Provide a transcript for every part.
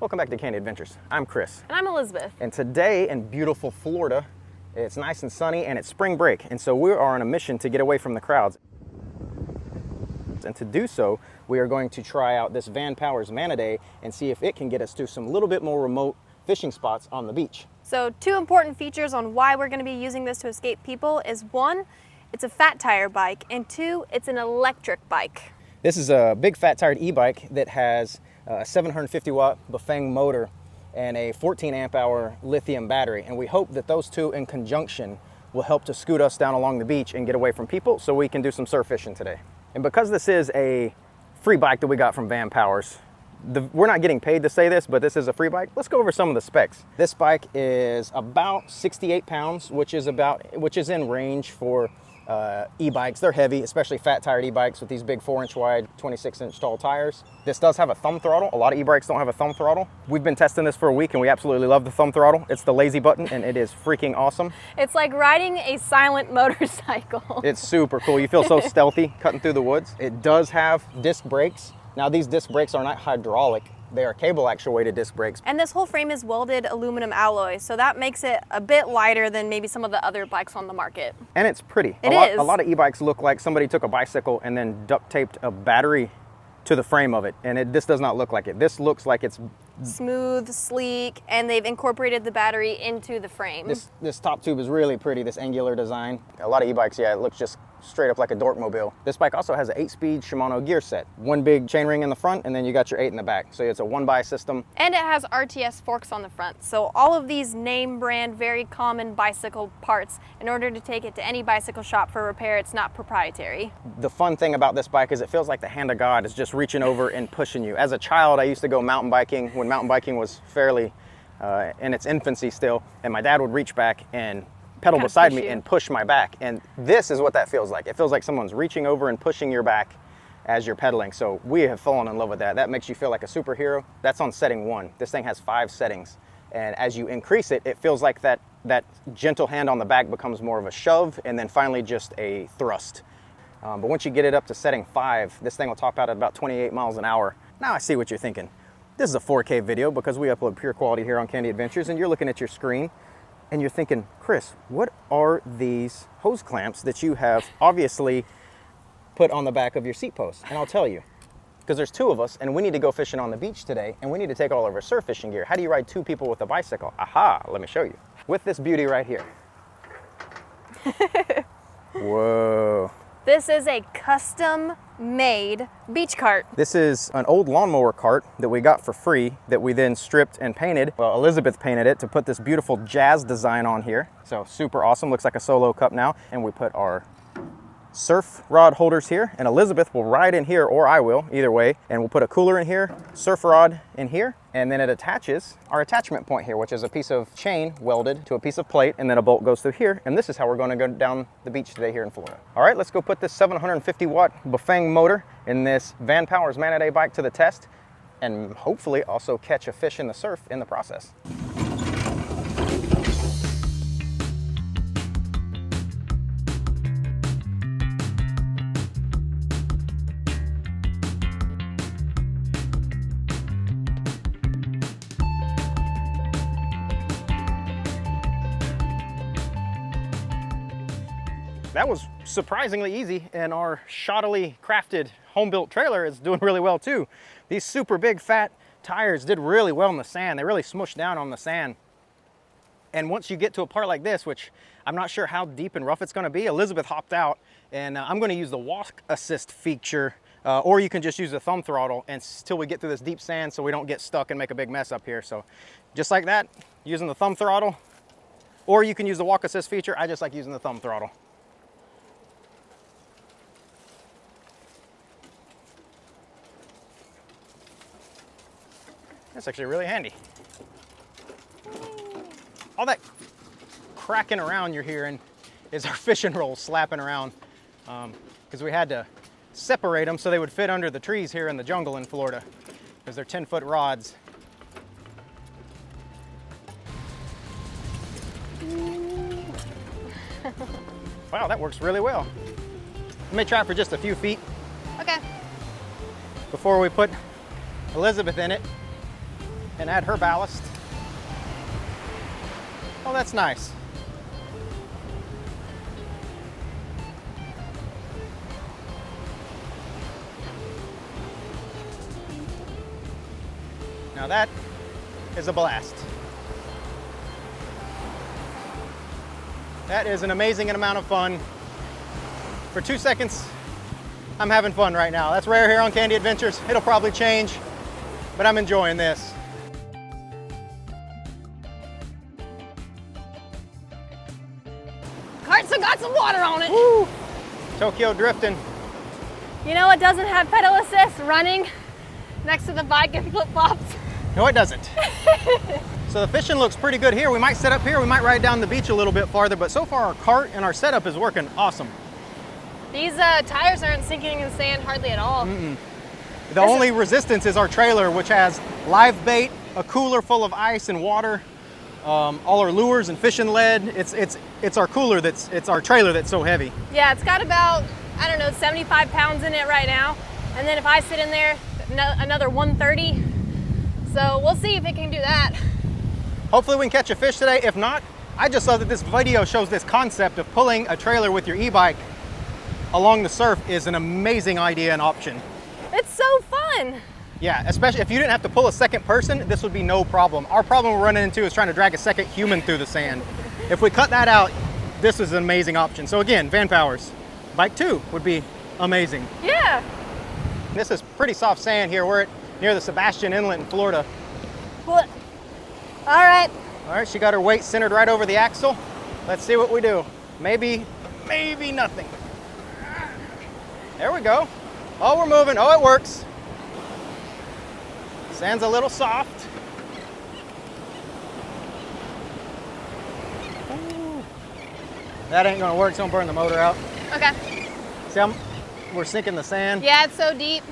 Welcome back to Candy Adventures. I'm Chris. And I'm Elizabeth. And today in beautiful Florida, it's nice and sunny and it's spring break. And so we are on a mission to get away from the crowds. And to do so, we are going to try out this Vanpowers Manidae and see if it can get us to some little bit more remote fishing spots on the beach. So 2 important features on why we're going to be using this to escape people is 1, it's a fat tire bike, and 2, it's an electric bike. This is a big fat tired e-bike that has a 750 watt Bafang motor and a 14 amp hour lithium battery. And we hope that those two in conjunction will help to scoot us down along the beach and get away from people so we can do some surf fishing today. And because this is a free bike that we got from Vanpowers, we're not getting paid to say this, but this is a free bike. Let's go over some of the specs. This bike is about 68 pounds, which is in range for e-bikes. They're heavy, especially fat tired e-bikes with these big 4-inch wide, 26-inch tall tires. This does have a thumb throttle. A lot of e-bikes don't have a thumb throttle. We've been testing this for a week and we absolutely love the thumb throttle. It's the lazy button and it is freaking awesome. It's like riding a silent motorcycle. It's super cool. You feel so stealthy cutting through the woods. It does have disc brakes. Now these disc brakes are not hydraulic. They are cable actuated disc brakes. And this whole frame is welded aluminum alloy, so that makes it a bit lighter than maybe some of the other bikes on the market. And it's pretty. A lot of e-bikes look like somebody took a bicycle and then duct taped a battery to the frame of it. And this does not look like it. This looks like it's smooth, sleek, and they've incorporated the battery into the frame. This top tube is really pretty, this angular design. A lot of e-bikes, yeah, it looks just straight up like a dorkmobile. This bike also has an 8-speed Shimano gear set. 1 big chainring in the front, and then you got your 8 in the back. So it's a 1-by system. And it has RTS forks on the front. So all of these name brand, very common bicycle parts, in order to take it to any bicycle shop for repair, it's not proprietary. The fun thing about this bike is it feels like the hand of God is just reaching over and pushing you. As a child, I used to go mountain biking when mountain biking was fairly in its infancy still, and my dad would reach back and pedal beside me and push my back. And this is what that feels like. It feels like someone's reaching over and pushing your back as you're pedaling. So we have fallen in love with that. That makes you feel like a superhero. That's on setting 1. This thing has 5 settings. And as you increase it, it feels like that gentle hand on the back becomes more of a shove and then finally just a thrust. But once you get it up to setting 5, this thing will top out at about 28 miles an hour. Now I see what you're thinking. This is a 4K video because we upload pure quality here on Candy Adventures, and you're looking at your screen and you're thinking, Chris, what are these hose clamps that you have obviously put on the back of your seat post? And I'll tell you, because there's 2 of us and we need to go fishing on the beach today and we need to take all of our surf fishing gear. How do you ride 2 people with a bicycle? Aha, let me show you. With this beauty right here. Whoa. This is a custom-made beach cart. This is an old lawnmower cart that we got for free that we then stripped and painted. Well, Elizabeth painted it to put this beautiful jazz design on here. So super awesome, looks like a solo cup now. And we put our surf rod holders here, and Elizabeth will ride in here, or I will, either way. And we'll put a cooler in here, surf rod in here, and then it attaches our attachment point here, which is a piece of chain welded to a piece of plate, and then a bolt goes through here. And this is how we're going to go down the beach today here in Florida. All right, let's go put this 750 watt Bafang motor in this Vanpowers Manidae bike to the test, and hopefully also catch a fish in the surf in the process. That was surprisingly easy, and our shoddily crafted home-built trailer is doing really well too. These super big fat tires did really well in the sand. They really smushed down on the sand. And once you get to a part like this, which I'm not sure how deep and rough it's going to be, Elizabeth hopped out, and I'm going to use the walk assist feature, or you can just use the thumb throttle until we get through this deep sand so we don't get stuck and make a big mess up here. So just like that, using the thumb throttle, or you can use the walk assist feature. I just like using the thumb throttle. That's actually really handy. All that cracking around you're hearing is our fishing roll slapping around, because we had to separate them so they would fit under the trees here in the jungle in Florida, because they're 10-foot rods. Wow, that works really well. Let me try for just a few feet. Okay. Before we put Elizabeth in it. and add her ballast. Oh, that's nice. Now that is a blast. That is an amazing amount of fun. For 2 seconds, I'm having fun right now. That's rare here on Candy Adventures. It'll probably change, but I'm enjoying this. Cart's still got some water on it. Woo! Tokyo drifting. You know what doesn't have pedal assist? Running next to the bike and flip-flops. No, it doesn't. So the fishing looks pretty good here. We might set up here. We might ride down the beach a little bit farther, but so far our cart and our setup is working awesome. These tires aren't sinking in the sand hardly at all. The only resistance is our trailer, which has live bait, a cooler full of ice and water, all our lures and fishing lead. It's our cooler it's our trailer that's so heavy. Yeah, it's got about, I don't know, 75 pounds in it right now. And then if I sit in there, another 130. So we'll see if it can do that. Hopefully we can catch a fish today. If not, I just saw that this video shows this concept of pulling a trailer with your e-bike along the surf is an amazing idea and option. It's so fun. Yeah, especially if you didn't have to pull a second person, this would be no problem. Our problem we're running into is trying to drag a second human through the sand. If we cut that out, this is an amazing option. So again, Vanpowers, bike 2 would be amazing. Yeah. This is pretty soft sand here. We're near the Sebastian Inlet in Florida. All right. All right, she got her weight centered right over the axle. Let's see what we do. Maybe nothing. There we go. Oh, we're moving. Oh, it works. Sand's a little soft. Ooh. That ain't gonna work, so I'm burn the motor out. Okay. See, we're sinking the sand. Yeah, it's so deep.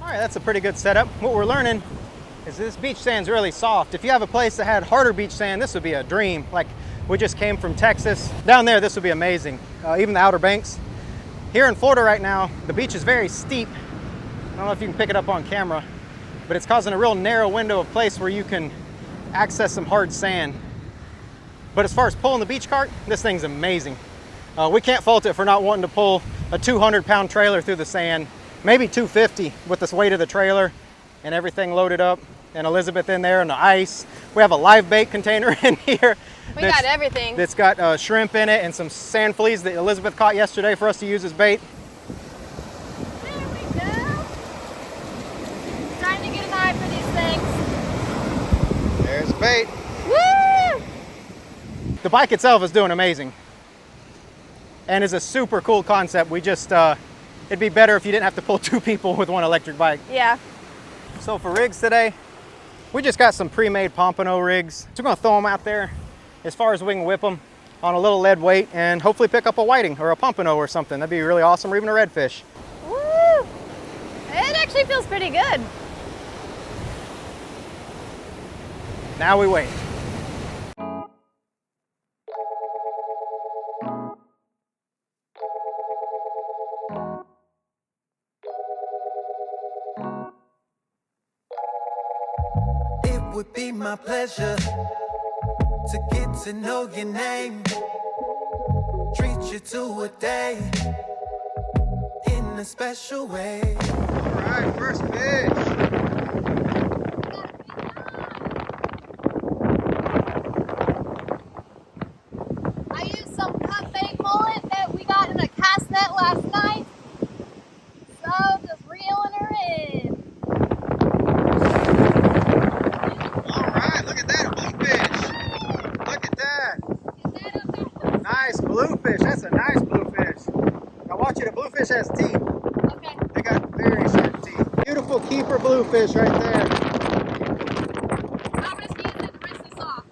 All right, that's a pretty good setup. What we're learning is this beach sand's really soft. If you have a place that had harder beach sand, this would be a dream. Like we just came from Texas. Down there, this would be amazing. Even the Outer Banks. Here in Florida right now, the beach is very steep. I don't know if you can pick it up on camera, but it's causing a real narrow window of place where you can access some hard sand. But as far as pulling the beach cart, this thing's amazing. We can't fault it for not wanting to pull a 200-pound trailer through the sand. Maybe 250 with this weight of the trailer and everything loaded up, and Elizabeth in there and the ice. We have a live bait container in here. We got everything. That's got shrimp in it and some sand fleas that Elizabeth caught yesterday for us to use as bait. There we go. Trying to get an eye for these things. There's bait. Woo! The bike itself is doing amazing and is a super cool concept. We just, it'd be better if you didn't have to pull 2 people with one electric bike. Yeah. So for rigs today, we just got some pre-made pompano rigs. So we're gonna throw them out there as far as we can whip them on a little lead weight and hopefully pick up a whiting or a pompano or something. That'd be really awesome, or even a redfish. Woo! It actually feels pretty good. Now we wait. It would be my pleasure to get to know your name, treat you to a day in a special way. All right, first fish. I used some cut bait mullet that we got in a cast net last night. So just reeling her in. All right, look at that bluefish. Look at that. Nice bluefish. That's a nice bluefish. Now watch it, a bluefish has teeth. Okay. They got very sharp teeth. Beautiful keeper bluefish right there. How risky is it to rinse this off?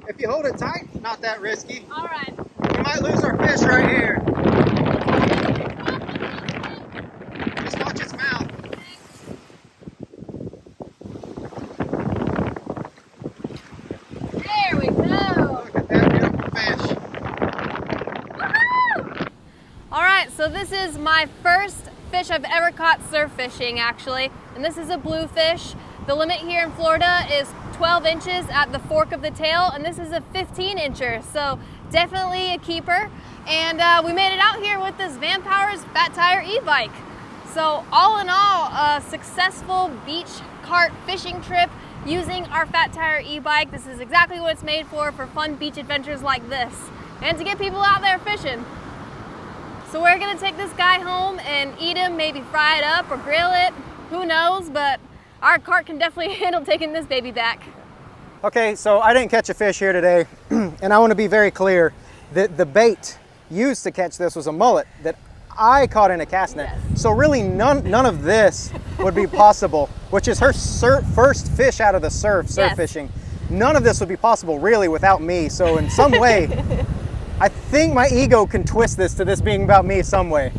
If you hold it tight, not that risky. All right. We might lose our fish right here. Just watch its mouth. this is my first fish I've ever caught surf fishing, actually. And this is a bluefish. The limit here in Florida is 12 inches at the fork of the tail, and this is a 15 incher, so definitely a keeper. And we made it out here with this Vanpowers Fat Tire e-bike. So all in all, a successful beach cart fishing trip using our Fat Tire e-bike. This is exactly what it's made for fun beach adventures like this, and to get people out there fishing. So we're gonna take this guy home and eat him, maybe fry it up or grill it, who knows, but our cart can definitely handle taking this baby back. Okay, so I didn't catch a fish here today, and I want to be very clear that the bait used to catch this was a mullet that I caught in a cast net. Yes. So really none of this would be possible, which is her first fish out of the surf Yes. fishing. None of this would be possible really without me. So in some way, I think my ego can twist this to this being about me some way.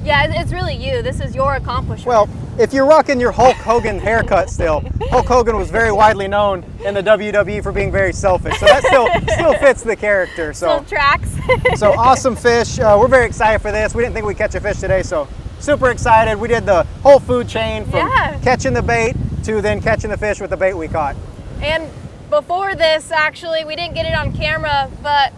Yeah, it's really you. This is your accomplishment. Well, if you're rocking your Hulk Hogan haircut still, Hulk Hogan was very widely known in the WWE for being very selfish. So that still fits the character. So still tracks. So awesome fish. We're very excited for this. We didn't think we'd catch a fish today, so super excited. We did the whole food chain from catching the bait to then catching the fish with the bait we caught. And before this, actually, we didn't get it on camera, but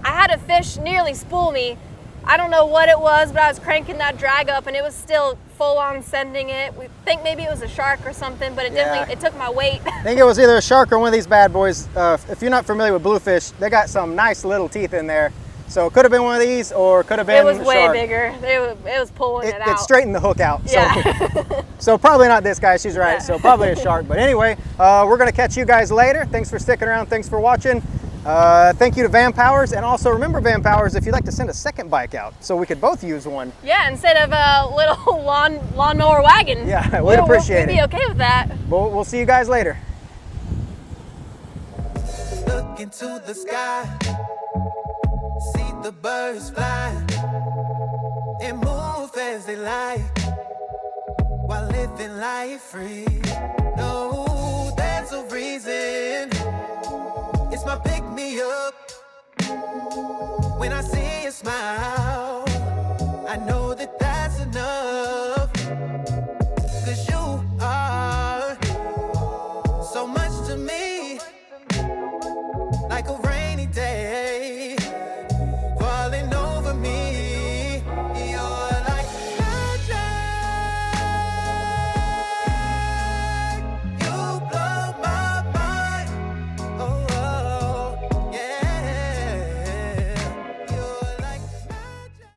I had a fish nearly spool me. I don't know what it was, but I was cranking that drag up and it was still full on sending it. We think maybe it was a shark or something, but it took my weight. I think it was either a shark or one of these bad boys. If you're not familiar with bluefish, they got some nice little teeth in there. So it could have been one of these or could have been It was a way shark. bigger. It was pulling it out. It straightened the hook out. Yeah. So probably not this guy, she's right. Yeah. So probably a shark. But anyway, we're gonna catch you guys later. Thanks for sticking around, thanks for watching. Thank you to Vanpowers, and also remember Vanpowers, if you'd like to send a second bike out so we could both use one. Yeah, instead of a little lawnmower wagon. Yeah, we'd appreciate We'd be okay with that. We'll see you guys later. Look into the sky, see the birds fly and move as they like while living life free. No, there's a reason. It's my pick me up. When I see you smile, I know that that's enough. 'Cause you are so much to me, like a rainy day.